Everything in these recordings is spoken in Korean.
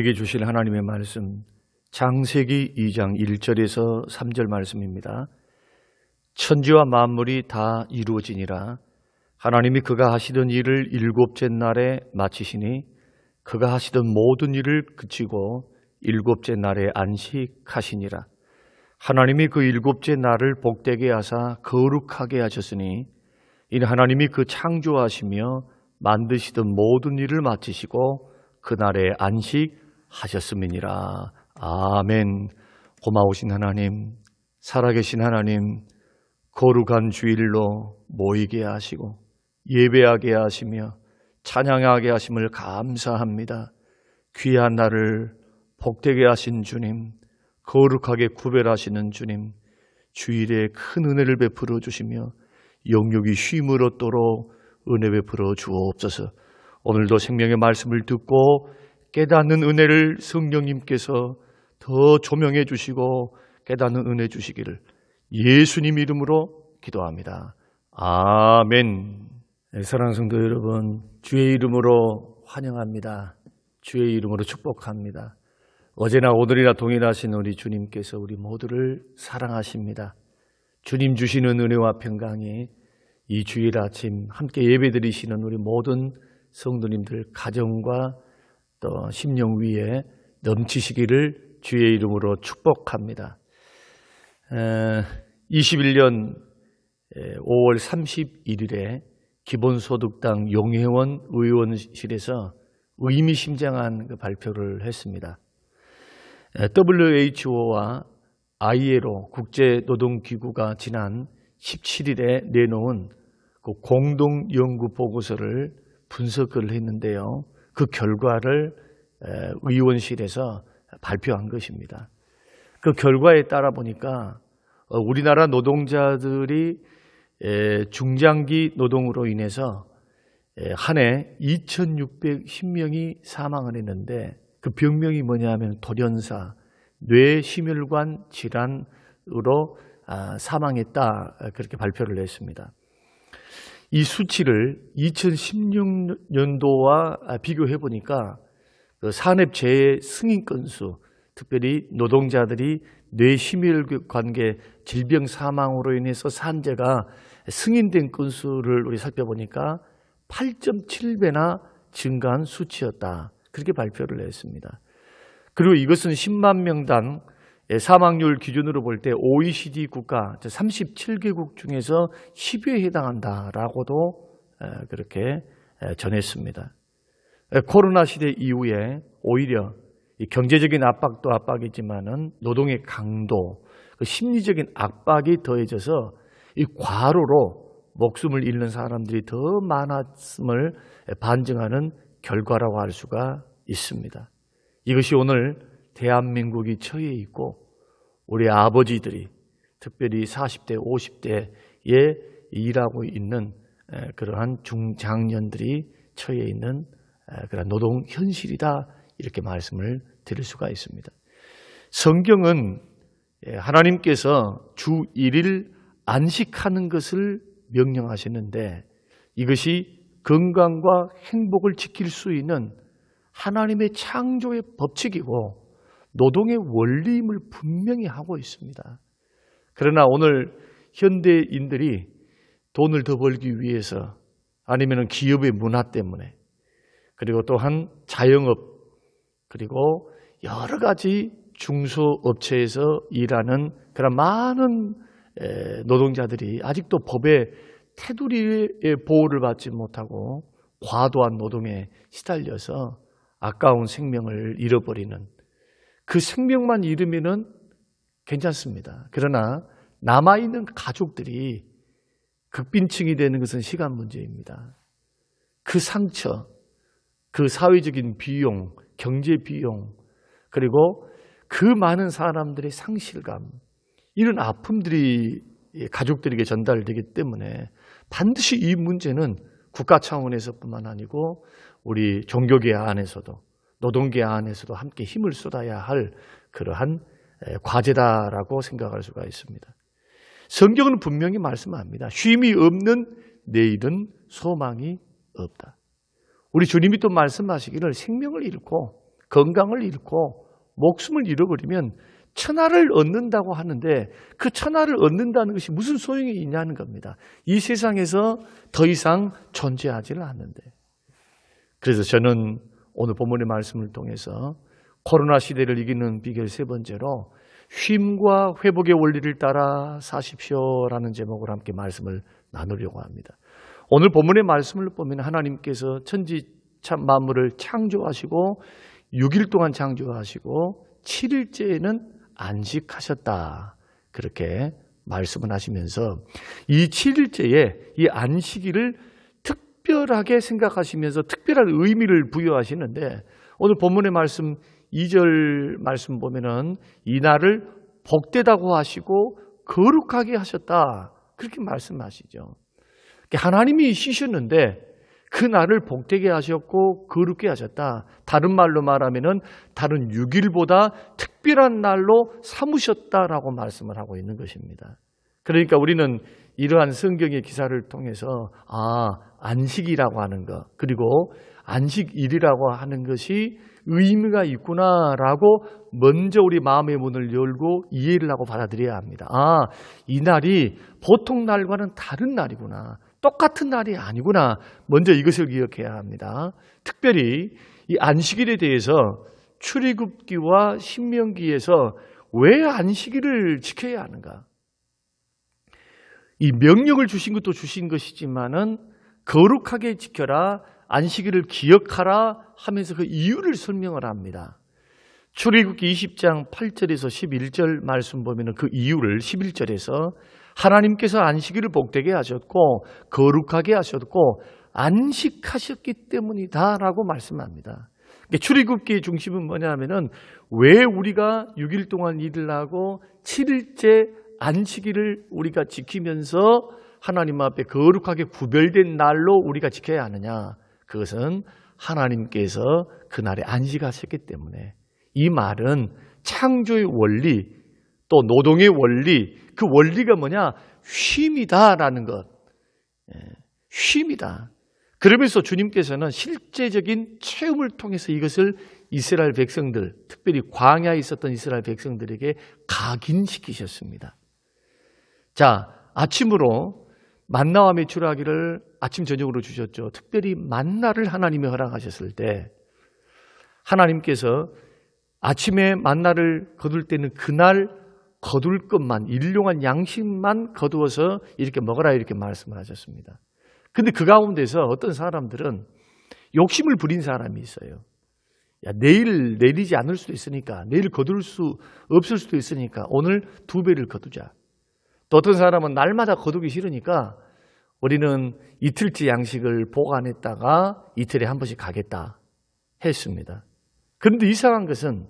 우리에게 주실 하나님의 말씀 창세기 2장 1절에서 3절 말씀입니다. 천지와 만물이 다 이루어지니라. 하나님이 그가 하시던 일을 일곱째 날에 마치시니 그가 하시던 모든 일을 그치고 일곱째 날에 안식하시니라. 하나님이 그 일곱째 날을 복되게 하사 거룩하게 하셨으니 이는 하나님이 그 창조하시며 만드시던 모든 일을 마치시고 그날에 안식하셨음이니라. 아멘. 고마우신 하나님, 살아계신 하나님, 거룩한 주일로 모이게 하시고 예배하게 하시며 찬양하게 하심을 감사합니다. 귀한 날을 복되게 하신 주님, 거룩하게 구별하시는 주님, 주일에 큰 은혜를 베풀어 주시며 영육이 쉼을 얻도록 은혜 베풀어 주옵소서. 오늘도 생명의 말씀을 듣고 깨닫는 은혜를 성령님께서 더 조명해 주시고 깨닫는 은혜 주시기를 예수님 이름으로 기도합니다. 아멘. 사랑하는 성도 여러분, 주의 이름으로 환영합니다. 주의 이름으로 축복합니다. 어제나 오늘이나 동일하신 우리 주님께서 우리 모두를 사랑하십니다. 주님 주시는 은혜와 평강이 이 주일 아침 함께 예배드리시는 우리 모든 성도님들 가정과 또 심령 위에 넘치시기를 주의 이름으로 축복합니다. 21년 5월 31일에 기본소득당 용혜원 의원실에서 의미심장한 그 발표를 했습니다. WHO와 ILO 국제노동기구가 지난 17일에 내놓은 그 공동연구보고서를 분석을 했는데요. 그 결과를 의원실에서 발표한 것입니다. 그 결과에 따라 보니까 우리나라 노동자들이 중장기 노동으로 인해서 한 해 2,610명이 사망을 했는데 그 병명이 뭐냐면 돌연사, 뇌심혈관 질환으로 사망했다, 그렇게 발표를 했습니다. 이 수치를 2016년도와 비교해 보니까 그 산업재해 승인 건수, 특별히 노동자들이 뇌심혈관계 질병 사망으로 인해서 산재가 승인된 건수를 우리 살펴보니까 8.7배나 증가한 수치였다, 그렇게 발표를 했습니다. 그리고 이것은 10만 명당 사망률 기준으로 볼 때 OECD 국가 37개국 중에서 10위에 해당한다라고도 그렇게 전했습니다. 코로나 시대 이후에 오히려 경제적인 압박도 압박이지만은 노동의 강도, 심리적인 압박이 더해져서 이 과로로 목숨을 잃는 사람들이 더 많았음을 반증하는 결과라고 할 수가 있습니다. 이것이 오늘 대한민국이 처해 있고 우리 아버지들이 특별히 40대, 50대에 일하고 있는 그러한 중장년들이 처해 있는 그런 노동 현실이다, 이렇게 말씀을 드릴 수가 있습니다. 성경은 하나님께서 주 1일 안식하는 것을 명령하시는데 이것이 건강과 행복을 지킬 수 있는 하나님의 창조의 법칙이고 노동의 원리임을 분명히 하고 있습니다. 그러나 오늘 현대인들이 돈을 더 벌기 위해서 아니면 기업의 문화 때문에 그리고 또한 자영업 그리고 여러 가지 중소업체에서 일하는 그런 많은 노동자들이 아직도 법의 테두리의 보호를 받지 못하고 과도한 노동에 시달려서 아까운 생명을 잃어버리는, 그 생명만 잃으면 괜찮습니다. 그러나 남아있는 가족들이 극빈층이 되는 것은 시간 문제입니다. 그 상처, 그 사회적인 비용, 경제 비용, 그리고 그 많은 사람들의 상실감, 이런 아픔들이 가족들에게 전달되기 때문에 반드시 이 문제는 국가 차원에서뿐만 아니고 우리 종교계 안에서도 노동계 안에서도 함께 힘을 쏟아야 할 그러한 과제다라고 생각할 수가 있습니다. 성경은 분명히 말씀합니다. 쉼이 없는 내일은 소망이 없다. 우리 주님이 또 말씀하시기를 생명을 잃고 건강을 잃고 목숨을 잃어버리면 천하를 얻는다고 하는데 그 천하를 얻는다는 것이 무슨 소용이 있냐는 겁니다. 이 세상에서 더 이상 존재하지는 않는데. 그래서 저는 오늘 본문의 말씀을 통해서 코로나 시대를 이기는 비결 세 번째로 쉼과 회복의 원리를 따라 사십시오라는 제목으로 함께 말씀을 나누려고 합니다. 오늘 본문의 말씀을 보면 하나님께서 천지 만물을 창조하시고 6일 동안 창조하시고 7일째에는 안식하셨다. 그렇게 말씀을 하시면서 이 7일째에 이 안식일을 특별하게 생각하시면서 특별한 의미를 부여하시는데 오늘 본문의 말씀 2절 말씀 보면은 이날을 복되다고 하시고 거룩하게 하셨다. 그렇게 말씀하시죠. 하나님이 쉬셨는데 그 날을 복되게 하셨고 거룩게 하셨다. 다른 말로 말하면은 다른 6일보다 특별한 날로 삼으셨다라고 말씀을 하고 있는 것입니다. 그러니까 우리는 이러한 성경의 기사를 통해서 안식이라고 하는 것 그리고 안식일이라고 하는 것이 의미가 있구나라고 먼저 우리 마음의 문을 열고 이해를 하고 받아들여야 합니다. 이 날이 보통 날과는 다른 날이구나. 똑같은 날이 아니구나. 먼저 이것을 기억해야 합니다. 특별히 이 안식일에 대해서 출애굽기와 신명기에서 왜 안식일을 지켜야 하는가? 이 명령을 주신 것도 주신 것이지만은 거룩하게 지켜라, 안식일을 기억하라 하면서 그 이유를 설명을 합니다. 출애굽기 20장 8절에서 11절 말씀 보면은 그 이유를 11절에서 하나님께서 안식일을 복되게 하셨고 거룩하게 하셨고 안식하셨기 때문이다라고 말씀합니다. 출애굽기의 중심은 뭐냐면은 왜 우리가 6일 동안 일을 하고 7일째 안식일을 우리가 지키면서 하나님 앞에 거룩하게 구별된 날로 우리가 지켜야 하느냐? 그것은 하나님께서 그날에 안식하셨기 때문에 이 말은 창조의 원리 또 노동의 원리 그 원리가 뭐냐? 쉼이다라는 것. 쉼이다. 그러면서 주님께서는 실제적인 체험을 통해서 이것을 이스라엘 백성들, 특별히 광야에 있었던 이스라엘 백성들에게 각인시키셨습니다. 자, 아침으로 만나와 메추라기를 아침 저녁으로 주셨죠. 특별히 만나를 하나님이 허락하셨을 때 하나님께서 아침에 만나를 거둘 때는 그날 거둘 것만 일용할 양식만 거두어서 이렇게 먹어라 이렇게 말씀을 하셨습니다. 근데 그 가운데서 어떤 사람들은 욕심을 부린 사람이 있어요. 내일 내리지 않을 수도 있으니까 내일 거둘 수 없을 수도 있으니까 오늘 2배를 거두자. 또 어떤 사람은 날마다 거두기 싫으니까 우리는 이틀째 양식을 보관했다가 이틀에 한 번씩 가겠다 했습니다. 그런데 이상한 것은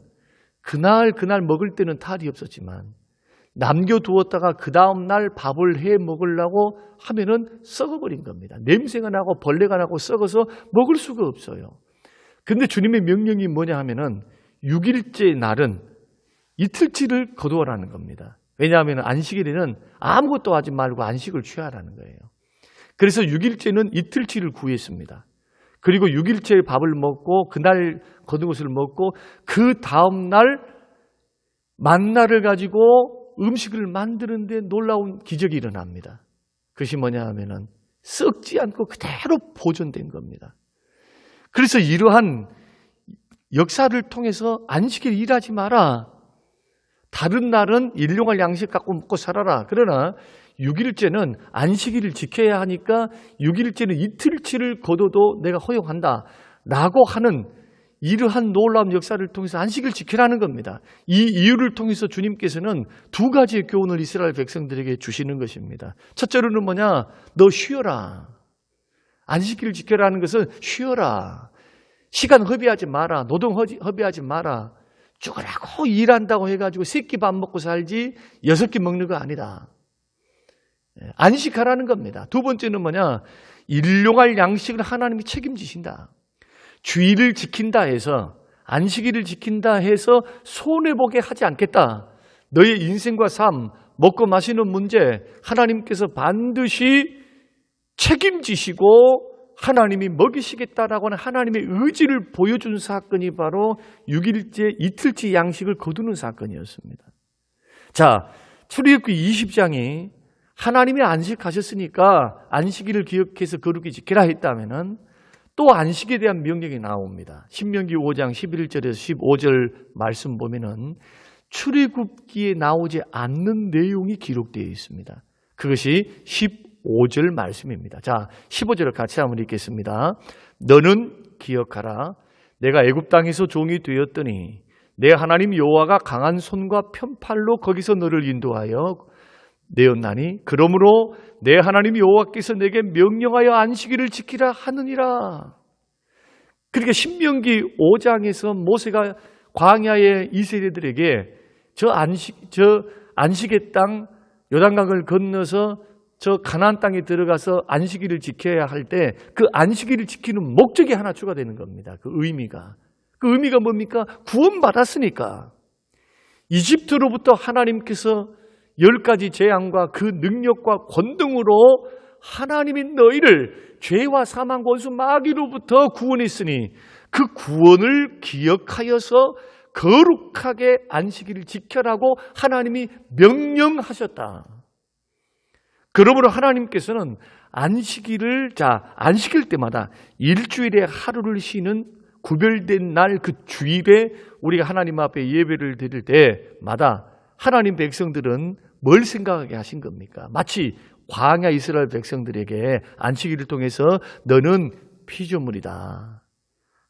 그날 먹을 때는 탈이 없었지만 남겨두었다가 그 다음 날 밥을 해 먹으려고 하면은 썩어버린 겁니다. 냄새가 나고 벌레가 나고 썩어서 먹을 수가 없어요. 근데 주님의 명령이 뭐냐 하면은 6일째 날은 이틀치를 거두어라는 겁니다. 왜냐하면 안식일에는 아무것도 하지 말고 안식을 취하라는 거예요. 그래서 6일째는 이틀치를 구했습니다. 그리고 6일째 밥을 먹고 그날 거둔 것을 먹고 그 다음 날 만나를 가지고 음식을 만드는데 놀라운 기적이 일어납니다. 그것이 뭐냐 하면은 썩지 않고 그대로 보존된 겁니다. 그래서 이러한 역사를 통해서 안식일 일하지 마라. 다른 날은 일용할 양식 갖고 먹고 살아라. 그러나 6일째는 안식일을 지켜야 하니까 6일째는 이틀치를 거둬도 내가 허용한다. 라고 하는 이러한 놀라운 역사를 통해서 안식을 지키라는 겁니다. 이 이유를 통해서 주님께서는 2가지의 교훈을 이스라엘 백성들에게 주시는 것입니다. 첫째로는 뭐냐? 너 쉬어라. 안식일을 지켜라는 것은 쉬어라. 시간 허비하지 마라. 노동 허비하지 마라. 죽으라고 일한다고 해가지고 3끼 밥 먹고 살지 6끼 먹는 거 아니다. 안식하라는 겁니다. 2번째는 뭐냐? 일용할 양식을 하나님이 책임지신다. 주일을 지킨다 해서 안식일을 지킨다 해서 손해보게 하지 않겠다. 너의 인생과 삶, 먹고 마시는 문제 하나님께서 반드시 책임지시고 하나님이 먹이시겠다라고 하는 하나님의 의지를 보여준 사건이 바로 6일째 이틀째 양식을 거두는 사건이었습니다. 자, 출애굽기 20장이 하나님이 안식하셨으니까 안식일을 기억해서 거룩히 지키라 했다면은 또 안식에 대한 명령이 나옵니다. 신명기 5장 11절에서 15절 말씀 보면은 출애굽기에 나오지 않는 내용이 기록되어 있습니다. 그것이 15절 말씀입니다. 자, 15절을 같이 한번 읽겠습니다. 너는 기억하라. 내가 애굽 땅에서 종이 되었더니 내 하나님 여호와가 강한 손과 편팔로 거기서 너를 인도하여 내었나니 그러므로 내 하나님 여호와께서 내게 명령하여 안식일을 지키라 하느니라. 그러니까 신명기 5장에서 모세가 광야의 이스라엘들에게 저 안식의 땅 요단강을 건너서 저 가나안 땅에 들어가서 안식일을 지켜야 할 때 그 안식일을 지키는 목적이 하나 추가되는 겁니다. 그 의미가 뭡니까? 구원받았으니까. 이집트로부터 하나님께서 10가지 재앙과 그 능력과 권능으로 하나님이 너희를 죄와 사망 원수 마귀로부터 구원했으니 그 구원을 기억하여서 거룩하게 안식일을 지켜라고 하나님이 명령하셨다. 그러므로 하나님께서는 안식일 때마다 일주일에 하루를 쉬는 구별된 날 그 주일에 우리가 하나님 앞에 예배를 드릴 때마다 하나님 백성들은 뭘 생각하게 하신 겁니까? 마치 광야 이스라엘 백성들에게 안식일을 통해서 너는 피조물이다.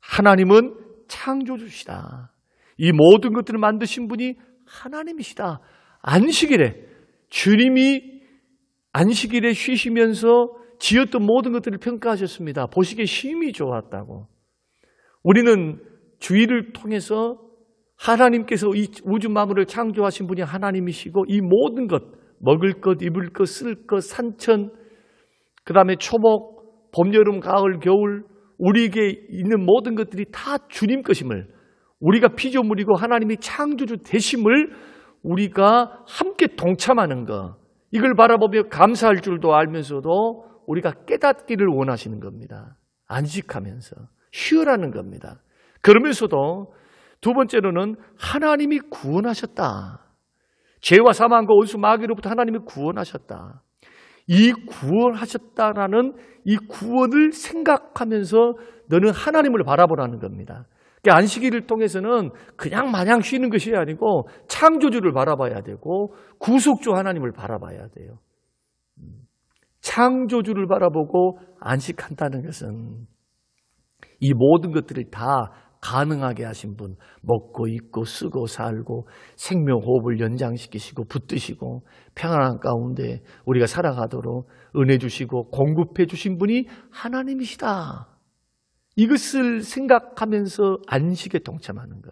하나님은 창조주시다. 이 모든 것들을 만드신 분이 하나님이시다. 안식일에 주님이 안식일에 쉬시면서 지었던 모든 것들을 평가하셨습니다. 보시기에 힘이 좋았다고. 우리는 주일을 통해서 하나님께서 이 우주 만물을 창조하신 분이 하나님이시고 이 모든 것, 먹을 것, 입을 것, 쓸 것, 산천, 그 다음에 초목, 봄, 여름, 가을, 겨울 우리에게 있는 모든 것들이 다 주님 것임을, 우리가 피조물이고 하나님이 창조주 되심을 우리가 함께 동참하는 것, 이걸 바라보며 감사할 줄도 알면서도 우리가 깨닫기를 원하시는 겁니다. 안식하면서 쉬어라는 겁니다. 그러면서도 두 번째로는 하나님이 구원하셨다. 죄와 사망과 원수 마귀로부터 하나님이 구원하셨다. 이 구원하셨다라는 이 구원을 생각하면서 너는 하나님을 바라보라는 겁니다. 그러니까 안식일을 통해서는 그냥 마냥 쉬는 것이 아니고 창조주를 바라봐야 되고 구속주 하나님을 바라봐야 돼요. 창조주를 바라보고 안식한다는 것은 이 모든 것들을 다 가능하게 하신 분, 먹고 입고 쓰고 살고 생명호흡을 연장시키시고 붙드시고 평안한 가운데 우리가 살아가도록 은혜 주시고 공급해 주신 분이 하나님이시다. 이것을 생각하면서 안식에 동참하는 것.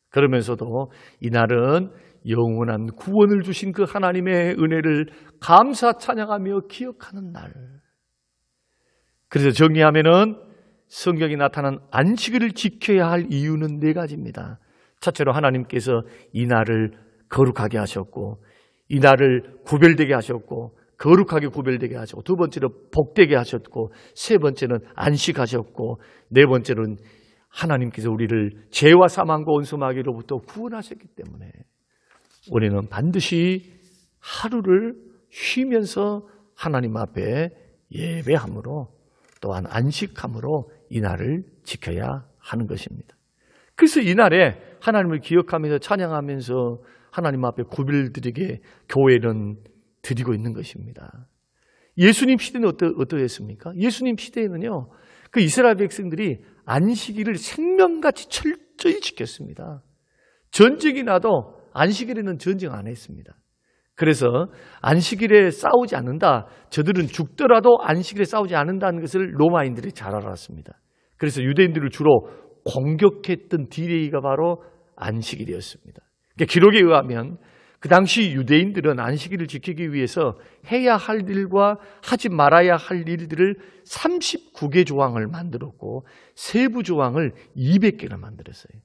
그러면서도 이날은 영원한 구원을 주신 그 하나님의 은혜를 감사 찬양하며 기억하는 날. 그래서 정리하면은 성경이 나타난 안식일을 지켜야 할 이유는 4가지입니다. 첫째로 하나님께서 이 날을 거룩하게 하셨고, 이 날을 구별되게 하셨고, 거룩하게 구별되게 하셨고, 두 번째로 복되게 하셨고, 세 번째는 안식하셨고, 네 번째는 하나님께서 우리를 죄와 사망과 원수 마귀로부터 구원하셨기 때문에 우리는 반드시 하루를 쉬면서 하나님 앞에 예배함으로 또한 안식함으로 이 날을 지켜야 하는 것입니다. 그래서 이 날에 하나님을 기억하면서 찬양하면서 하나님 앞에 구별드리게 교회는 드리고 있는 것입니다. 예수님 시대는 어떠했습니까? 예수님 시대에는요, 그 이스라엘 백성들이 안식일을 생명같이 철저히 지켰습니다. 전쟁이 나도 안식일에는 전쟁 안 했습니다. 그래서 안식일에 싸우지 않는다, 저들은 죽더라도 안식일에 싸우지 않는다는 것을 로마인들이 잘 알았습니다. 그래서 유대인들을 주로 공격했던 디데이가 바로 안식일이었습니다. 그러니까 기록에 의하면 그 당시 유대인들은 안식일을 지키기 위해서 해야 할 일과 하지 말아야 할 일들을 39개 조항을 만들었고 세부 조항을 200개나 만들었어요.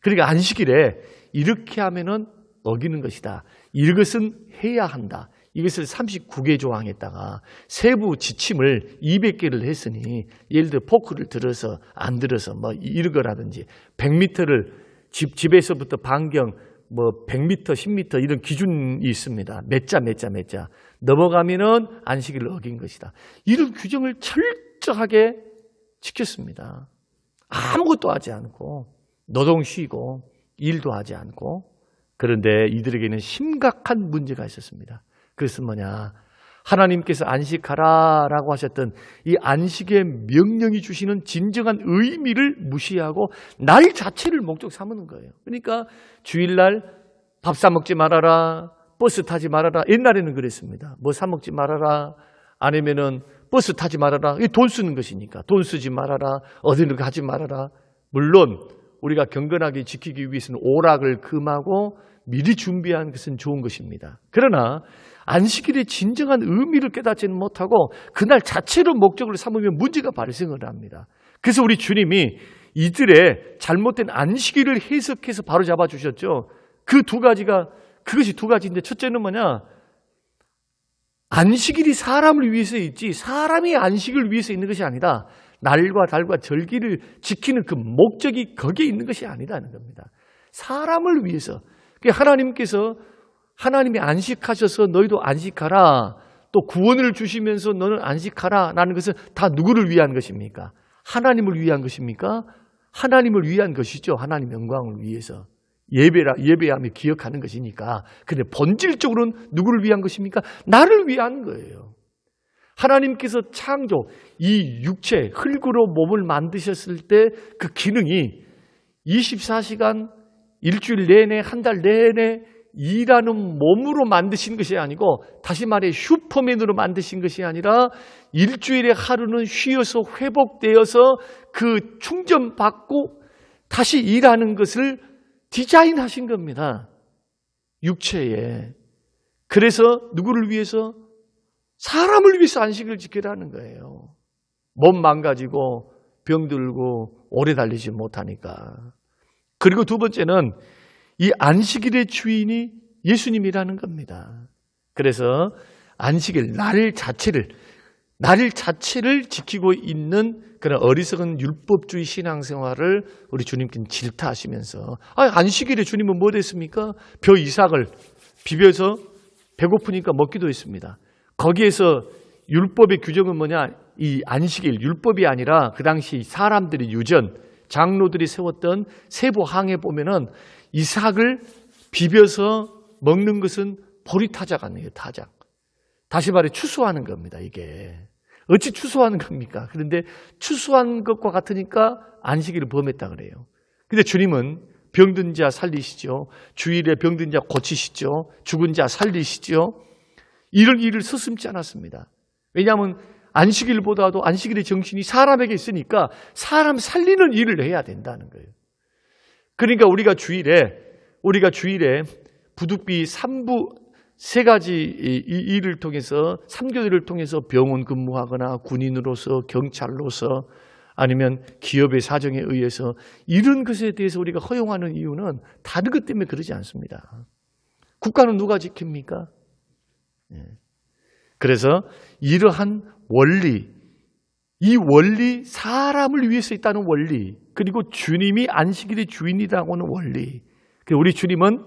그러니까 안식일에 이렇게 하면은 어기는 것이다, 이것은 해야 한다, 이것을 39개 조항에다가 세부 지침을 200개를 했으니 예를 들어 포크를 들어서 안 들어서 뭐 이런 거라든지 100m를 집에서부터 반경 뭐 100m, 10m 이런 기준이 있습니다. 몇 자 넘어가면은 안식일을 어긴 것이다. 이런 규정을 철저하게 지켰습니다. 아무것도 하지 않고 노동 쉬고 일도 하지 않고. 그런데 이들에게는 심각한 문제가 있었습니다. 그것은 뭐냐? 하나님께서 안식하라라고 하셨던 이 안식의 명령이 주시는 진정한 의미를 무시하고 날 자체를 목적 삼는 거예요. 그러니까 주일날 밥 사 먹지 말아라, 버스 타지 말아라. 옛날에는 그랬습니다. 뭐 사 먹지 말아라, 아니면은 버스 타지 말아라. 이 돈 쓰는 것이니까 돈 쓰지 말아라, 어디를 가지 말아라. 물론 우리가 경건하게 지키기 위해서는 오락을 금하고 미리 준비한 것은 좋은 것입니다. 그러나 안식일의 진정한 의미를 깨닫지는 못하고 그날 자체로 목적을 삼으면 문제가 발생을 합니다. 그래서 우리 주님이 이들의 잘못된 안식일을 해석해서 바로 잡아주셨죠. 그것이 두 가지인데, 첫째는 뭐냐? 안식일이 사람을 위해서 있지 사람이 안식을 위해서 있는 것이 아니다. 날과 달과 절기를 지키는 그 목적이 거기에 있는 것이 아니다는 겁니다. 사람을 위해서. 하나님이 안식하셔서 너희도 안식하라, 또 구원을 주시면서 너는 안식하라 라는 것은 다 누구를 위한 것입니까? 하나님을 위한 것입니까? 하나님을 위한 것이죠. 하나님 영광을 위해서. 예배하며 기억하는 것이니까. 근데 본질적으로는 누구를 위한 것입니까? 나를 위한 거예요. 하나님께서 창조, 이 육체, 흙으로 몸을 만드셨을 때 그 기능이 24시간, 일주일 내내, 한 달 내내 일하는 몸으로 만드신 것이 아니고, 다시 말해 슈퍼맨으로 만드신 것이 아니라 일주일에 하루는 쉬어서 회복되어서 그 충전받고 다시 일하는 것을 디자인하신 겁니다. 육체에. 그래서 누구를 위해서? 사람을 위해서 안식을 지키라는 거예요. 몸 망가지고 병들고 오래 달리지 못하니까. 그리고 두 번째는 이 안식일의 주인이 예수님이라는 겁니다. 그래서 안식일, 날 자체를 지키고 있는 그런 어리석은 율법주의 신앙생활을 우리 주님께는 질타하시면서, 안식일에 주님은 뭐 됐습니까? 벼 이삭을 비벼서 배고프니까 먹기도 했습니다. 거기에서 율법의 규정은 뭐냐? 이 안식일, 율법이 아니라 그 당시 사람들이 유전, 장로들이 세웠던 세부 항에 보면은 이삭을 비벼서 먹는 것은 보리타작 아니에요, 타작. 다시 말해 추수하는 겁니다, 이게. 어찌 추수하는 겁니까? 그런데 추수한 것과 같으니까 안식일을 범했다 그래요. 근데 주님은 병든 자 살리시죠. 주일에 병든 자 고치시죠. 죽은 자 살리시죠. 이런 일을 서슴지 않았습니다. 왜냐하면 안식일보다도 안식일의 정신이 사람에게 있으니까 사람 살리는 일을 해야 된다는 거예요. 그러니까 우리가 주일에 부득비 3부 세 가지 이 일을 통해서 3교대를 통해서 병원 근무하거나 군인으로서 경찰로서 아니면 기업의 사정에 의해서 이런 것에 대해서 우리가 허용하는 이유는 다른 것 때문에 그러지 않습니다. 국가는 누가 지킵니까? 그래서 이러한 원리, 이 원리, 사람을 위해서 있다는 원리, 그리고 주님이 안식일의 주인이라고 하는 원리. 우리 주님은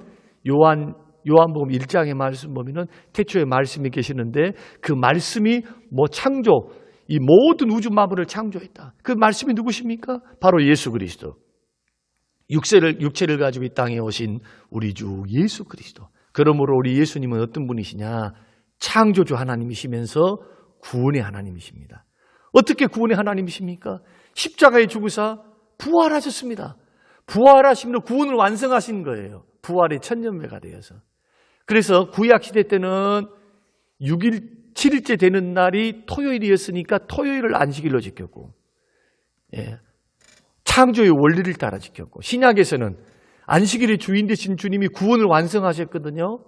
요한복음 1장의 말씀 보면은 태초에 말씀이 계시는데 그 말씀이 창조, 이 모든 우주 만물을 창조했다. 그 말씀이 누구십니까? 바로 예수 그리스도. 육체를 가지고 이 땅에 오신 우리 주 예수 그리스도. 그러므로 우리 예수님은 어떤 분이시냐? 창조주 하나님이시면서 구원의 하나님이십니다. 어떻게 구원의 하나님이십니까? 십자가에 죽으사 부활하셨습니다. 부활하시면 구원을 완성하신 거예요. 부활의 천년매가 되어서. 그래서 구약시대 때는 6일, 7일째 되는 날이 토요일이었으니까 토요일을 안식일로 지켰고, 창조의 원리를 따라 지켰고, 신약에서는 안식일의 주인 되신 주님이 구원을 완성하셨거든요.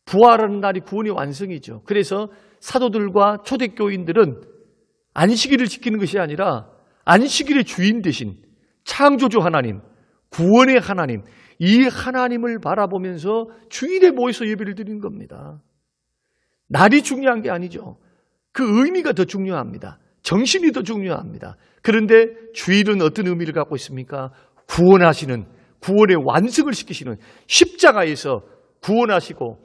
부활하는 날이 구원의 완성이죠. 그래서 사도들과 초대교인들은 안식일을 지키는 것이 아니라 안식일의 주인 되신 창조주 하나님, 구원의 하나님, 이 하나님을 바라보면서 주일에 모여서 예배를 드리는 겁니다. 날이 중요한 게 아니죠. 그 의미가 더 중요합니다. 정신이 더 중요합니다. 그런데 주일은 어떤 의미를 갖고 있습니까? 구원하시는, 구원의 완성을 시키시는, 십자가에서 구원하시고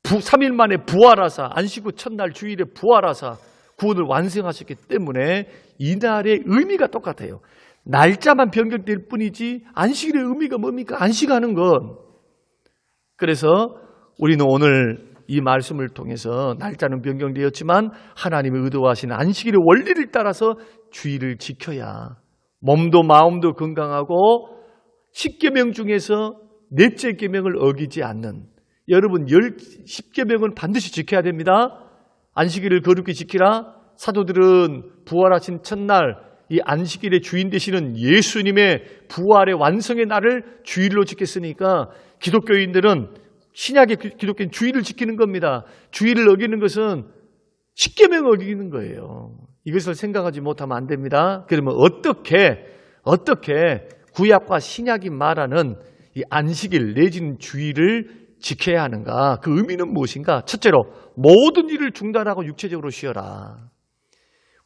3일 만에 부활하사, 안식 후 첫날 주일에 부활하사 구원을 완성하셨기 때문에 이날의 의미가 똑같아요. 날짜만 변경될 뿐이지 안식일의 의미가 뭡니까? 안식하는 건. 그래서 우리는 오늘 이 말씀을 통해서 날짜는 변경되었지만 하나님의 의도하신 안식일의 원리를 따라서 주일을 지켜야 몸도 마음도 건강하고 10계명 중에서 넷째 계명을 어기지 않는, 여러분 10계명은 반드시 지켜야 됩니다. 안식일을 거룩히 지키라. 사도들은 부활하신 첫날 이 안식일의 주인 되시는 예수님의 부활의 완성의 날을 주일로 지켰으니까 기독교인들은, 신약의 기독교인 주일을 지키는 겁니다. 주일을 어기는 것은 10계명 어기는 거예요. 이것을 생각하지 못하면 안 됩니다. 그러면 어떻게 구약과 신약이 말하는 이 안식일 내지는 주일을 지켜야 하는가? 그 의미는 무엇인가? 첫째로 모든 일을 중단하고 육체적으로 쉬어라.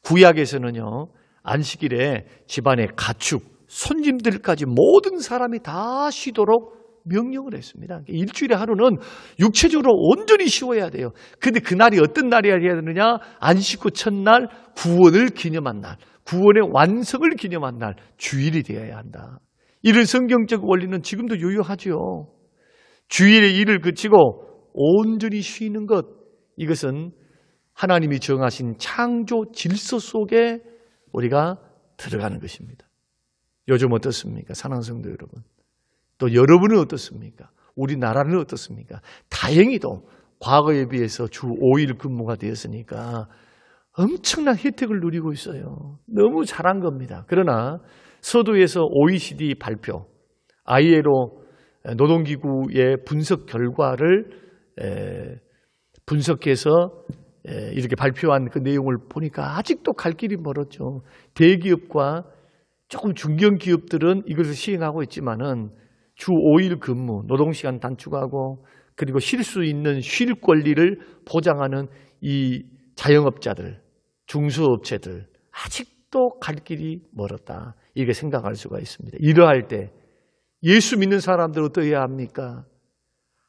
구약에서는요, 안식일에 집안의 가축, 손님들까지 모든 사람이 다 쉬도록 명령을 했습니다. 일주일에 하루는 육체적으로 온전히 쉬어야 돼요. 근데 그날이 어떤 날이어야 되느냐? 안식 후 첫날, 구원을 기념한 날, 구원의 완성을 기념한 날, 주일이 되어야 한다. 이런 성경적 원리는 지금도 유효하죠. 주일의 일을 그치고 온전히 쉬는 것, 이것은 하나님이 정하신 창조 질서 속에 우리가 들어가는 것입니다. 요즘 어떻습니까? 사랑하는 성도 여러분. 또 여러분은 어떻습니까? 우리나라는 어떻습니까? 다행히도 과거에 비해서 주 5일 근무가 되었으니까 엄청난 혜택을 누리고 있어요. 너무 잘한 겁니다. 그러나 서두에서 OECD 발표, ILO 노동기구의 분석 결과를 분석해서 이렇게 발표한 그 내용을 보니까 아직도 갈 길이 멀었죠. 대기업과 조금 중견기업들은 이것을 시행하고 있지만은 주 5일 근무, 노동시간 단축하고 그리고 쉴 수 있는 쉴 권리를 보장하는 이 자영업자들, 중소업체들 아직도 갈 길이 멀었다. 이렇게 생각할 수가 있습니다. 이러할 때 예수 믿는 사람들 어떠해야 합니까?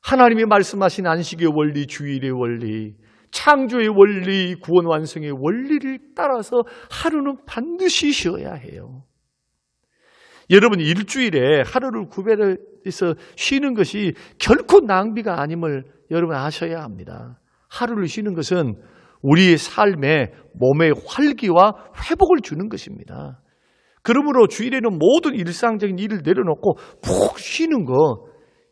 하나님이 말씀하신 안식의 원리, 주일의 원리, 창조의 원리, 구원 완성의 원리를 따라서 하루는 반드시 쉬어야 해요. 여러분, 일주일에 하루를 구별해서 쉬는 것이 결코 낭비가 아님을 여러분 아셔야 합니다. 하루를 쉬는 것은 우리의 삶에 몸의 활기와 회복을 주는 것입니다. 그러므로 주일에는 모든 일상적인 일을 내려놓고 푹 쉬는 것,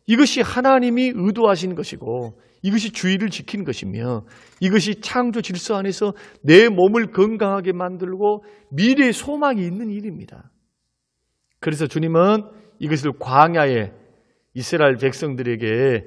이것이 하나님이 의도하신 것이고 이것이 주일을 지키는 것이며 이것이 창조 질서 안에서 내 몸을 건강하게 만들고 미래의 소망이 있는 일입니다. 그래서 주님은 이것을 광야에 이스라엘 백성들에게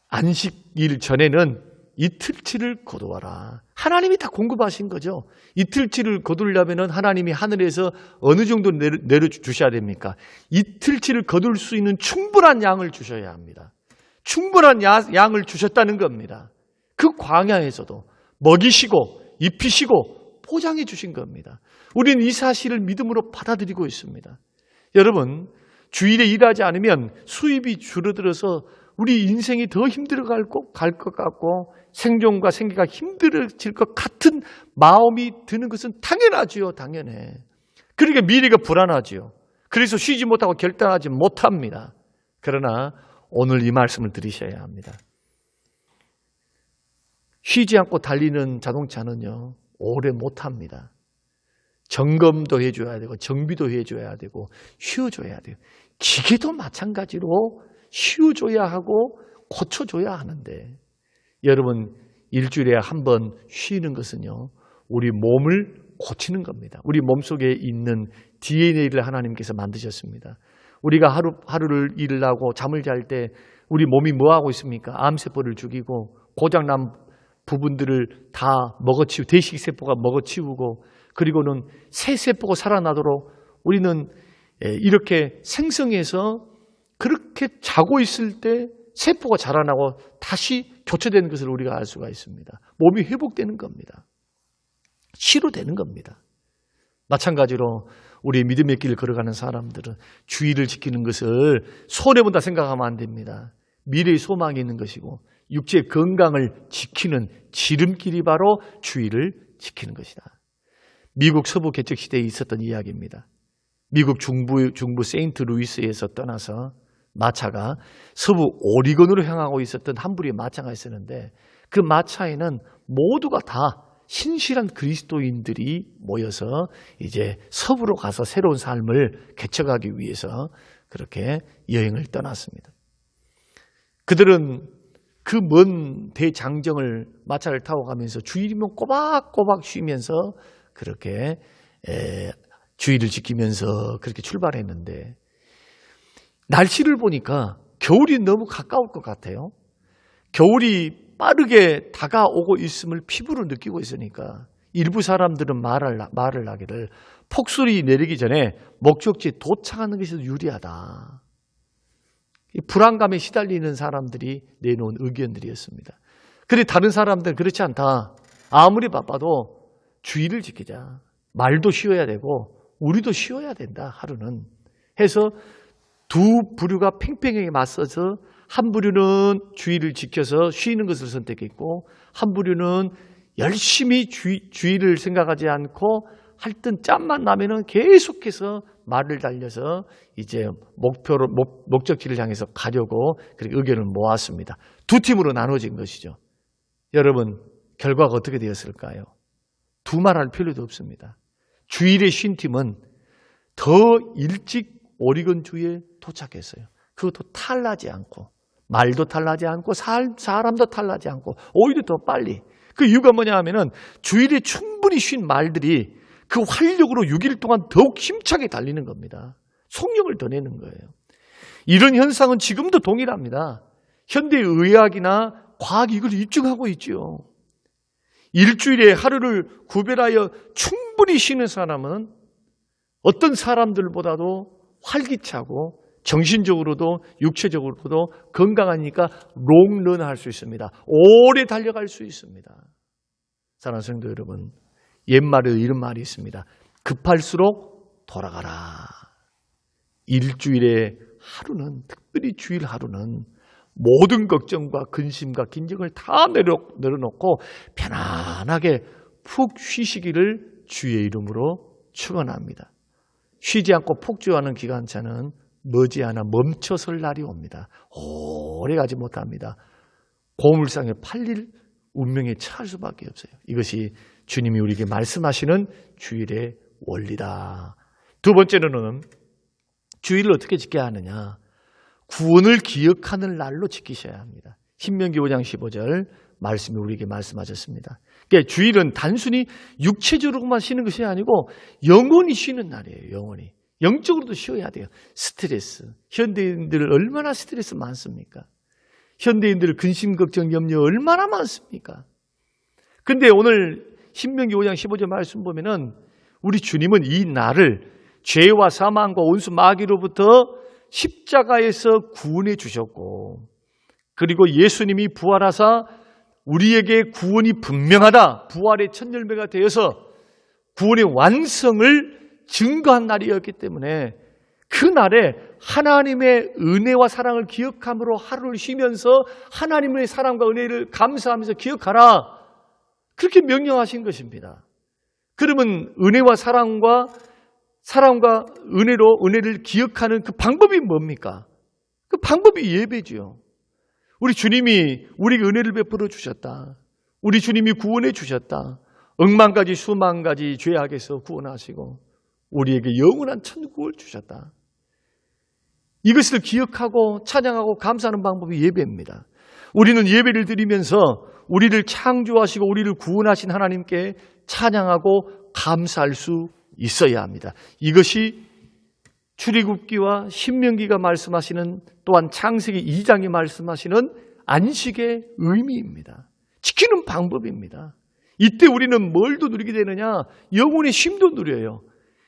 안식일 전에는 이틀치를 거두어라. 하나님이 다 공급하신 거죠. 이틀치를 거두려면 하나님이 하늘에서 어느 정도 내려주셔야 됩니까? 이틀치를 거둘 수 있는 충분한 양을 주셔야 합니다. 충분한 양을 주셨다는 겁니다. 그 광야에서도 먹이시고 입히시고 포장해 주신 겁니다. 우리는 이 사실을 믿음으로 받아들이고 있습니다. 여러분, 주일에 일하지 않으면 수입이 줄어들어서 우리 인생이 더 힘들어갈 것 같고 생존과 생계가 힘들어질 것 같은 마음이 드는 것은 당연하지요. 당연해. 그러니까 미래가 불안하지요. 그래서 쉬지 못하고 결단하지 못합니다. 그러나 오늘 이 말씀을 들으셔야 합니다. 쉬지 않고 달리는 자동차는요, 오래 못합니다. 점검도 해줘야 되고 정비도 해줘야 되고 쉬어줘야 돼요. 기계도 마찬가지로 쉬어줘야 하고 고쳐줘야 하는데, 여러분, 일주일에 한 번 쉬는 것은요, 우리 몸을 고치는 겁니다. 우리 몸속에 있는 DNA를 하나님께서 만드셨습니다. 우리가 하루를 일을 하고 잠을 잘 때 우리 몸이 뭐하고 있습니까? 암세포를 죽이고 고장난 부분들을 다 먹어치우고, 대식세포가 먹어치우고, 그리고는 새 세포가 살아나도록 우리는 이렇게 생성해서 그렇게 자고 있을 때 세포가 자라나고 다시 교체되는 것을 우리가 알 수가 있습니다. 몸이 회복되는 겁니다. 치료되는 겁니다. 마찬가지로 우리 믿음의 길을 걸어가는 사람들은 주의를 지키는 것을 손해본다 생각하면 안 됩니다. 미래의 소망이 있는 것이고 육체의 건강을 지키는 지름길이 바로 주의를 지키는 것이다. 미국 서부 개척 시대에 있었던 이야기입니다. 미국 중부 세인트루이스에서 떠나서 마차가 서부 오리건으로 향하고 있었던 한 부리의 마차가 있었는데 그 마차에는 모두가 다 신실한 그리스도인들이 모여서 이제 서부로 가서 새로운 삶을 개척하기 위해서 그렇게 여행을 떠났습니다. 그들은 그 먼 대장정을 마차를 타고 가면서 주일이면 꼬박꼬박 쉬면서 그렇게 주의를 지키면서 그렇게 출발했는데 날씨를 보니까 겨울이 너무 가까울 것 같아요. 겨울이 빠르게 다가오고 있음을 피부로 느끼고 있으니까 일부 사람들은 말을 하기를 폭설이 내리기 전에 목적지에 도착하는 것이 더 유리하다. 이 불안감에 시달리는 사람들이 내놓은 의견들이었습니다. 그런데 다른 사람들은 그렇지 않다. 아무리 바빠도 주의를 지키자. 말도 쉬어야 되고 우리도 쉬어야 된다. 하루는 해서 두 부류가 팽팽하게 맞서서 한 부류는 주의를 지켜서 쉬는 것을 선택했고 한 부류는 열심히 주의를 생각하지 않고 할 땐 짬만 나면은 계속해서 말을 달려서 이제 목적지를 향해서 가려고 그렇게 의견을 모았습니다. 두 팀으로 나눠진 것이죠. 여러분 결과가 어떻게 되었을까요? 두말할 필요도 없습니다. 주일에 쉰 팀은 더 일찍 오리건 주에 도착했어요. 그것도 탈나지 않고 말도 탈나지 않고 사람도 탈나지 않고 오히려 더 빨리. 그 이유가 뭐냐 하면은 주일에 충분히 쉰 말들이 그 활력으로 6일 동안 더욱 힘차게 달리는 겁니다. 속력을 더 내는 거예요. 이런 현상은 지금도 동일합니다. 현대의학이나 과학이 이걸 입증하고 있죠. 일주일에 하루를 구별하여 충분히 쉬는 사람은 어떤 사람들보다도 활기차고 정신적으로도 육체적으로도 건강하니까 롱런 할 수 있습니다. 오래 달려갈 수 있습니다. 사랑하는 성도 여러분, 옛말에 이런 말이 있습니다. 급할수록 돌아가라. 일주일에 하루는, 특별히 주일 하루는 모든 걱정과 근심과 긴장을 다 내려놓고 편안하게 푹 쉬시기를 주의 이름으로 축원합니다. 쉬지 않고 폭주하는 기관차는 머지않아 멈춰설 날이 옵니다. 오래 가지 못합니다. 고물상에 팔릴 운명에 처할 수밖에 없어요. 이것이 주님이 우리에게 말씀하시는 주일의 원리다. 두 번째로는 주일을 어떻게 지켜야 하느냐. 구원을 기억하는 날로 지키셔야 합니다. 신명기 5장 15절 말씀이 우리에게 말씀하셨습니다. 그러니까 주일은 단순히 육체적으로만 쉬는 것이 아니고 영원히 쉬는 날이에요. 영원히. 영적으로도 쉬어야 돼요. 스트레스. 현대인들 얼마나 스트레스 많습니까? 현대인들 근심, 걱정, 염려 얼마나 많습니까? 근데 오늘 신명기 5장 15절 말씀 보면은 우리 주님은 이 날을 죄와 사망과 온수 마귀로부터 십자가에서 구원해 주셨고 그리고 예수님이 부활하사 우리에게 구원이 분명하다. 부활의 첫 열매가 되어서 구원의 완성을 증거한 날이었기 때문에 그 날에 하나님의 은혜와 사랑을 기억함으로 하루를 쉬면서 하나님의 사랑과 은혜를 감사하면서 기억하라. 그렇게 명령하신 것입니다. 그러면 은혜와 사랑과 은혜를 기억하는 그 방법이 뭡니까? 그 방법이 예배죠. 우리 주님이 우리에게 은혜를 베풀어 주셨다. 우리 주님이 구원해 주셨다. 억만 가지 수만 가지 죄악에서 구원하시고 우리에게 영원한 천국을 주셨다. 이것을 기억하고 찬양하고 감사하는 방법이 예배입니다. 우리는 예배를 드리면서 우리를 창조하시고 우리를 구원하신 하나님께 찬양하고 감사할 수 있어야 합니다. 이것이 출애굽기와 신명기가 말씀하시는 또한 창세기 2장이 말씀하시는 안식의 의미입니다. 지키는 방법입니다. 이때 우리는 뭘 더 누리게 되느냐? 영혼의 쉼도 누려요.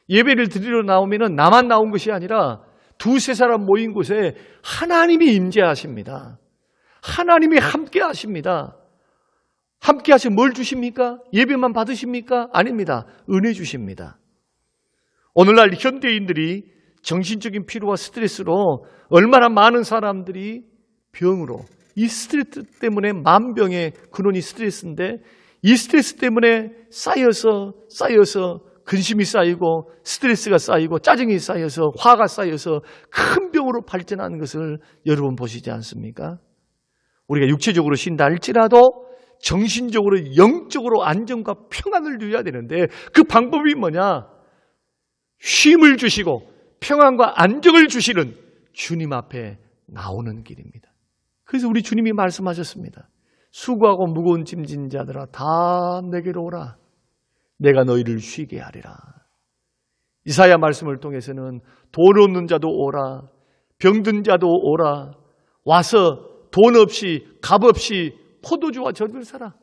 예배를 드리러 나오면 나만 나온 것이 아니라 두세 사람 모인 곳에 하나님이 임재하십니다. 하나님이 함께 하십니다. 함께 하시면 뭘 주십니까? 예배만 받으십니까? 아닙니다. 은혜 주십니다. 오늘날 현대인들이 정신적인 피로와 스트레스로 얼마나 많은 사람들이 병으로, 이 스트레스 때문에 만병의 근원이 스트레스인데, 이 스트레스 때문에 쌓여서 근심이 쌓이고 스트레스가 쌓이고 짜증이 쌓여서 화가 쌓여서 큰 병으로 발전하는 것을 여러분 보시지 않습니까? 우리가 육체적으로 쉰다 할지라도 정신적으로 영적으로 안정과 평안을 누려야 되는데, 그 방법이 뭐냐? 쉼을 주시고 평안과 안정을 주시는 주님 앞에 나오는 길입니다. 그래서 우리 주님이 말씀하셨습니다. 수고하고 무거운 짐진 자들아 다 내게로 오라. 내가 너희를 쉬게 하리라. 이사야 말씀을 통해서는 돈 없는 자도 오라, 병든 자도 오라, 와서 돈 없이 값 없이 포도주와 젖을 사라.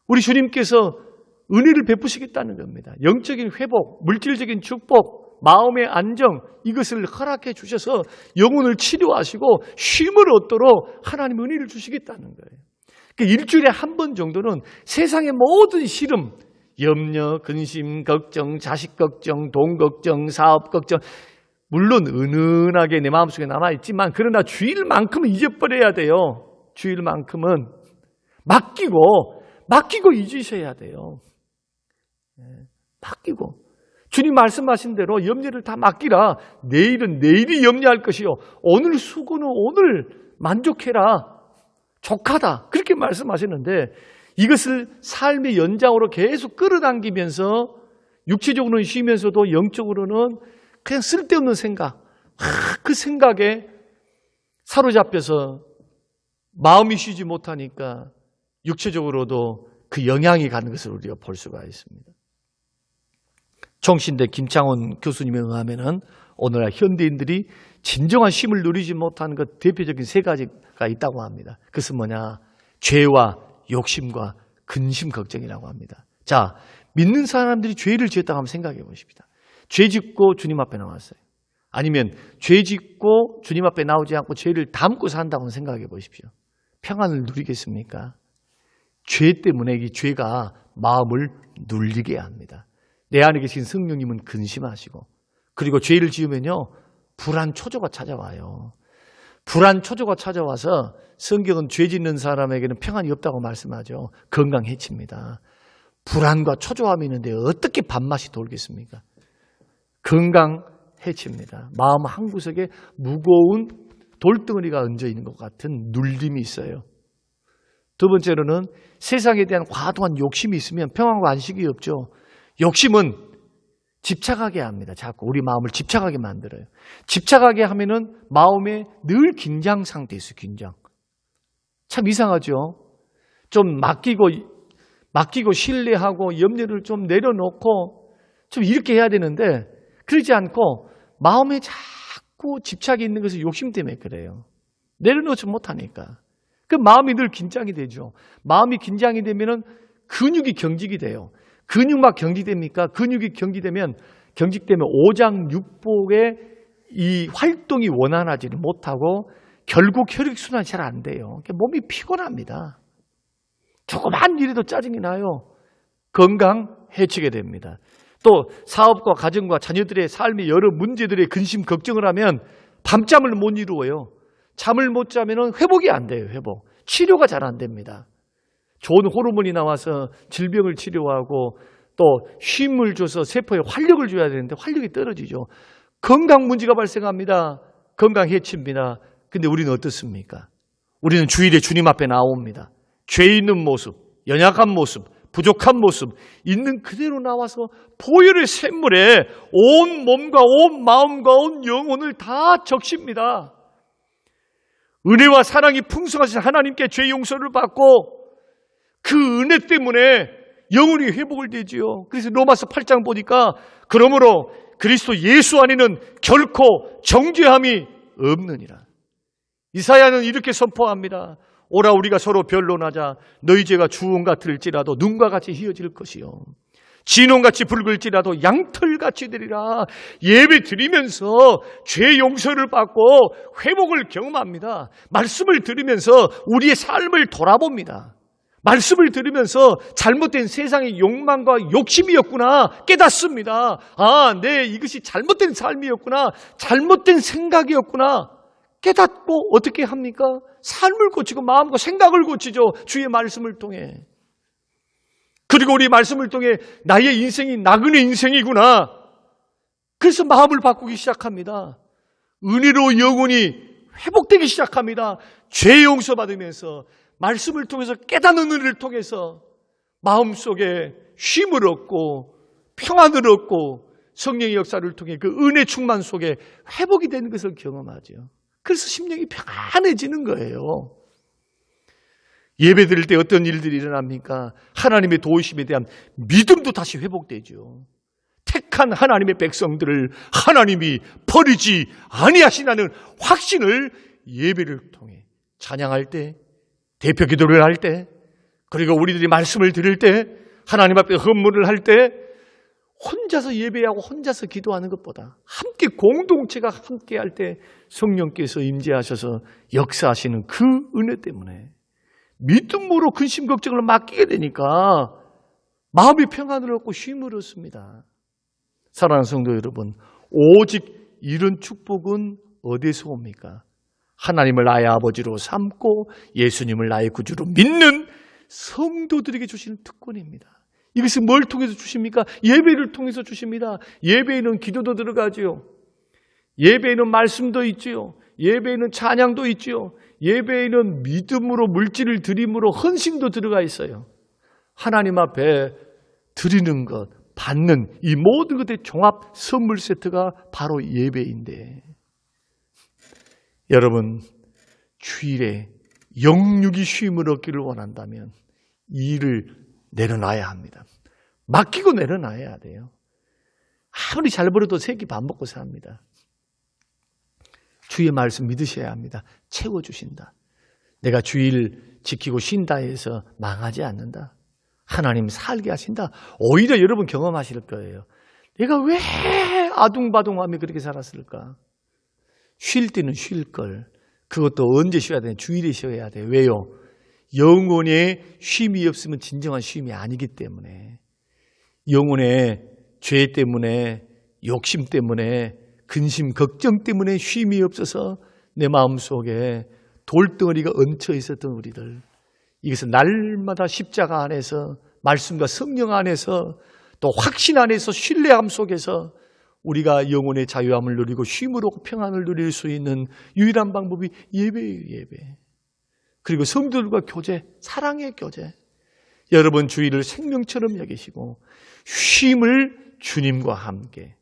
우리 주님께서 은혜를 베푸시겠다는 겁니다. 영적인 회복, 물질적인 축복, 마음의 안정, 이것을 허락해 주셔서 영혼을 치료하시고 쉼을 얻도록 하나님 은혜를 주시겠다는 거예요. 그러니까 일주일에 한 번 정도는 세상의 모든 시름, 염려, 근심, 걱정, 자식 걱정, 돈 걱정, 사업 걱정, 물론 은은하게 내 마음속에 남아있지만, 그러나 주일만큼은 잊어버려야 돼요. 주일만큼은 맡기고 잊으셔야 돼요. 맡기고. 주님 말씀하신 대로 염려를 다 맡기라. 내일은 내일이 염려할 것이요, 오늘 수고는 오늘 만족해라. 족하다. 그렇게 말씀하시는데, 이것을 삶의 연장으로 계속 끌어당기면서 육체적으로는 쉬면서도 영적으로는 그냥 쓸데없는 생각, 그 생각에 사로잡혀서 마음이 쉬지 못하니까 육체적으로도 그 영향이 가는 것을 우리가 볼 수가 있습니다. 정신대 김창원 교수님에 의하면 오늘날 현대인들이 진정한 쉼을 누리지 못하는 것 대표적인 세 가지가 있다고 합니다. 그것은 뭐냐? 죄와 욕심과 근심 걱정이라고 합니다. 자, 믿는 사람들이 죄를 지었다고 한번 생각해 보십시다. 죄 짓고 주님 앞에 나왔어요. 아니면 죄 짓고 주님 앞에 나오지 않고 죄를 담고 산다고 생각해 보십시오. 평안을 누리겠습니까? 죄 때문에 이 죄가 마음을 눌리게 합니다. 내 안에 계신 성령님은 근심하시고, 그리고 죄를 지으면요, 불안 초조가 찾아와요. 불안 초조가 찾아와서 성경은 죄 짓는 사람에게는 평안이 없다고 말씀하죠. 건강 해칩니다. 불안과 초조함이 있는데 어떻게 밥맛이 돌겠습니까? 건강 해칩니다. 마음 한구석에 무거운 돌덩어리가 얹어 있는 것 같은 눌림이 있어요. 두 번째로는 세상에 대한 과도한 욕심이 있으면 평안과 안식이 없죠. 욕심은 집착하게 합니다. 자꾸 우리 마음을 집착하게 만들어요. 집착하게 하면은 마음에 늘 긴장 상태에 있어요. 긴장. 참 이상하죠. 좀 맡기고 신뢰하고 염려를 좀 내려놓고 좀 이렇게 해야 되는데, 그러지 않고 마음에 자꾸 집착이 있는 것은 욕심 때문에 그래요. 내려놓지 못하니까. 그 마음이 늘 긴장이 되죠. 마음이 긴장이 되면은 근육이 경직이 돼요. 근육막 경직됩니까? 근육이 경직되면 오장육부의 이 활동이 원활하지를 못하고 결국 혈액순환이 잘 안 돼요. 몸이 피곤합니다. 조그만 일에도 짜증이 나요. 건강 해치게 됩니다. 또 사업과 가정과 자녀들의 삶의 여러 문제들의 근심 걱정을 하면 밤잠을 못 이루어요. 잠을 못 자면 회복이 안 돼요. 회복. 치료가 잘 안 됩니다. 좋은 호르몬이 나와서 질병을 치료하고 또 쉼을 줘서 세포에 활력을 줘야 되는데 활력이 떨어지죠. 건강 문제가 발생합니다. 건강 해칩니다. 근데 우리는 어떻습니까? 우리는 주일에 주님 앞에 나옵니다. 죄 있는 모습, 연약한 모습, 부족한 모습 있는 그대로 나와서 보혈의 샘물에 온 몸과 온 마음과 온 영혼을 다 적십니다. 은혜와 사랑이 풍성하신 하나님께 죄 용서를 받고 그 은혜 때문에 영혼이 회복을 되지요. 그래서 로마서 8장 보니까 그러므로 그리스도 예수 안에는 결코 정죄함이 없느니라. 이사야는 이렇게 선포합니다. 오라 우리가 서로 변론하자. 너희 죄가 주홍 같을지라도 눈과 같이 희어질 것이요. 진홍같이 붉을지라도 양털같이 되리라. 예배 드리면서 죄 용서를 받고 회복을 경험합니다. 말씀을 들으면서 우리의 삶을 돌아봅니다. 말씀을 들으면서 잘못된 세상의 욕망과 욕심이었구나 깨닫습니다. 이것이 잘못된 삶이었구나, 잘못된 생각이었구나 깨닫고 어떻게 합니까? 삶을 고치고 마음과 생각을 고치죠. 주의 말씀을 통해. 그리고 우리 말씀을 통해 나의 인생이 나그네 인생이구나. 그래서 마음을 바꾸기 시작합니다. 은혜로 영혼이 회복되기 시작합니다. 죄 용서받으면서 말씀을 통해서 깨닫는 은혜를 통해서 마음속에 쉼을 얻고 평안을 얻고 성령의 역사를 통해 그 은혜 충만 속에 회복이 되는 것을 경험하죠. 그래서 심령이 평안해지는 거예요. 예배 드릴 때 어떤 일들이 일어납니까? 하나님의 도우심에 대한 믿음도 다시 회복되죠. 택한 하나님의 백성들을 하나님이 버리지 아니하시나는 확신을 예배를 통해 찬양할 때, 대표 기도를 할 때, 그리고 우리들이 말씀을 드릴 때, 하나님 앞에 헌물을 할 때 혼자서 예배하고 혼자서 기도하는 것보다 함께 공동체가 함께 할 때 성령께서 임재하셔서 역사하시는 그 은혜 때문에 믿음으로 근심 걱정을 맡기게 되니까 마음의 평안을 얻고 쉼을 얻습니다. 사랑하는 성도 여러분, 오직 이런 축복은 어디서 옵니까? 하나님을 나의 아버지로 삼고 예수님을 나의 구주로 믿는 성도들에게 주시는 특권입니다. 이것은 뭘 통해서 주십니까? 예배를 통해서 주십니다. 예배에는 기도도 들어가지요. 예배에는 말씀도 있지요. 예배에는 찬양도 있지요. 예배에는 믿음으로 물질을 드림으로 헌신도 들어가 있어요. 하나님 앞에 드리는 것, 받는 이 모든 것의 종합 선물 세트가 바로 예배인데, 여러분 주일에 영육이 쉼을 얻기를 원한다면 이 일을 내려놔야 합니다. 맡기고 내려놔야 돼요. 아무리 잘 벌어도 세 끼 밥 먹고 삽니다. 주의 말씀 믿으셔야 합니다. 채워주신다. 내가 주일 지키고 쉰다 해서 망하지 않는다. 하나님 살게 하신다. 오히려 여러분 경험하실 거예요. 내가 왜 아둥바둥하며 그렇게 살았을까? 쉴 때는 쉴 걸. 그것도 언제 쉬어야 돼? 주일에 쉬어야 돼. 왜요? 영혼에 쉼이 없으면 진정한 쉼이 아니기 때문에. 영혼의 죄 때문에, 욕심 때문에, 근심, 걱정 때문에 쉼이 없어서 내 마음속에 돌덩어리가 얹혀 있었던 우리들, 이것은 날마다 십자가 안에서, 말씀과 성령 안에서, 또 확신 안에서, 신뢰함 속에서 우리가 영혼의 자유함을 누리고 쉼으로 평안을 누릴 수 있는 유일한 방법이 예배예요. 예배. 그리고 성도들과 교제, 사랑의 교제. 여러분 주일을 생명처럼 여기시고 쉼을 주님과 함께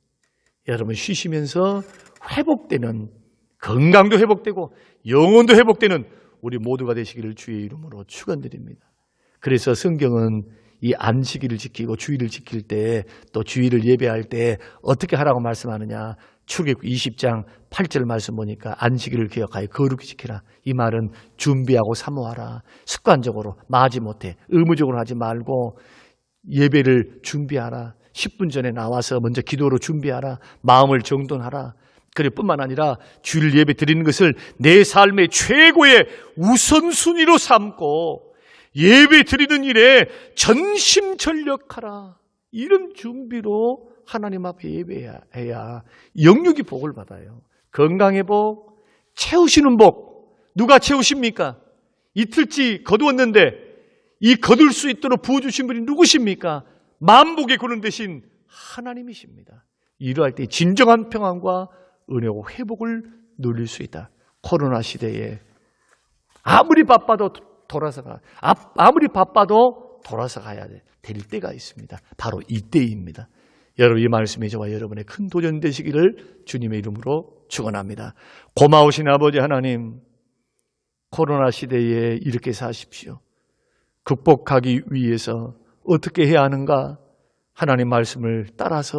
여러분 쉬시면서 회복되는, 건강도 회복되고 영혼도 회복되는 우리 모두가 되시기를 주의 이름으로 축원드립니다. 그래서 성경은 이 안식일을 지키고 주일을 지킬 때, 또 주일을 예배할 때 어떻게 하라고 말씀하느냐. 출애굽기 20장 8절 말씀 보니까 안식일을 기억하여 거룩히 지키라. 이 말은 준비하고 사모하라. 습관적으로 마지못해 의무적으로 하지 말고 예배를 준비하라. 10분 전에 나와서 먼저 기도로 준비하라. 마음을 정돈하라. 그래 뿐만 아니라 주일 예배 드리는 것을 내 삶의 최고의 우선순위로 삼고 예배 드리는 일에 전심전력하라. 이런 준비로 하나님 앞에 예배해야 영육이 복을 받아요. 건강의 복, 채우시는 복. 누가 채우십니까? 이틀치 거두었는데 이 거둘 수 있도록 부어주신 분이 누구십니까? 만복의 구름 되신 하나님이십니다. 이러할 때 진정한 평안과 은혜와 회복을 누릴 수 있다. 코로나 시대에 아무리 바빠도 돌아서 가야 될 때가 있습니다. 바로 이때입니다. 여러분 이 말씀이 저와 여러분의 큰 도전 되시기를 주님의 이름으로 축원합니다. 고마우신 아버지 하나님, 코로나 시대에 이렇게 사십시오. 극복하기 위해서 어떻게 해야 하는가? 하나님 말씀을 따라서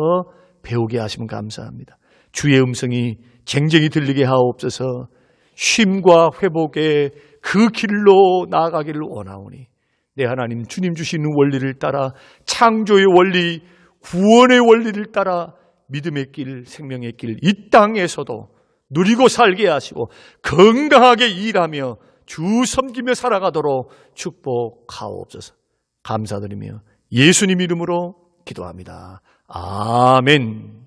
배우게 하시면 감사합니다. 주의 음성이 쟁쟁이 들리게 하옵소서. 쉼과 회복의 그 길로 나아가기를 원하오니 내 하나님 주님 주시는 원리를 따라 창조의 원리, 구원의 원리를 따라 믿음의 길, 생명의 길, 이 땅에서도 누리고 살게 하시고 건강하게 일하며 주 섬기며 살아가도록 축복하옵소서. 감사드리며 예수님 이름으로 기도합니다. 아멘.